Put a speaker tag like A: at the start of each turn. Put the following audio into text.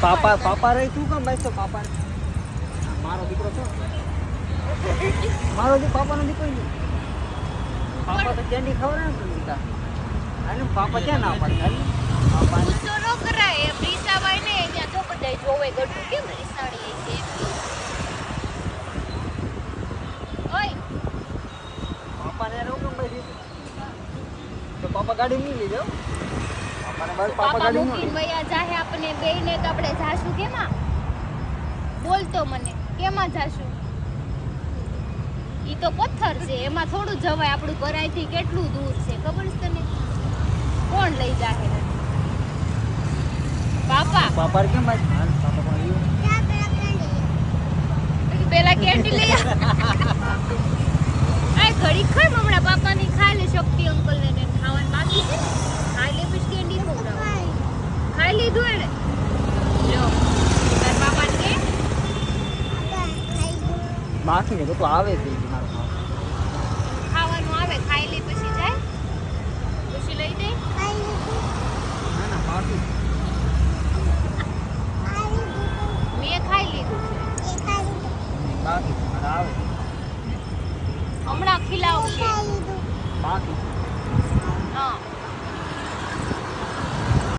A: પાપા રે તું કેમ ભાઈ તો પાપા મારો દીકરો છો મારો દી પાપાનો દીકરો નહીં પાપા તો કેન્ડી ખવડાવે ને દીકા આને પાપા ક્યાં ના પાડે પાપા
B: ગુસ્સો ન કરાય એ પ્રીસાભાઈ ને ત્યાં તો બધા જોવે ગટુ કેમ રીસાડી છે ઓય
A: પાપાને રોકમ ભાઈ તો પાપા ગાડી નહીં લઈ જાવ પાપાને બસ પાપા ગાડી
B: મૂકીને વયા જાહે આપણે બેયને તો આપણે જાશું કેમાં બોલતો મને કેમાં જાશું ઈ તો પથ્થર છે એમાં થોડું જવાય આપણું ઘર અહીંથી કેટલું દૂર છે ખબર છે તને કોણ લઈ જાહે
A: પાપા કેમ ભાઈ હાલ પાપા પણ
B: પેલા કેન્ડી લઈ આ ઘડી ખાય હમણાં પાપાની ખાઈ લે શક્તિ અંકલ ને ખાવાનું બાકી છે ખાઈ લે પછી કેન્ડી ખવડાવ ખાઈ લીધું એને લો તાર પાપાને કે
A: બાકી ને તો આવે છે મારો
B: ખાવાનું આવે ખાઈ લે પછી જાય પછી લઈ દે
A: ના ના બાકી
B: મેં ખાઈ લીધું છે
A: બાકી મારા આવે
B: હમણાં ખીલાવું છે
A: બાકી
B: હા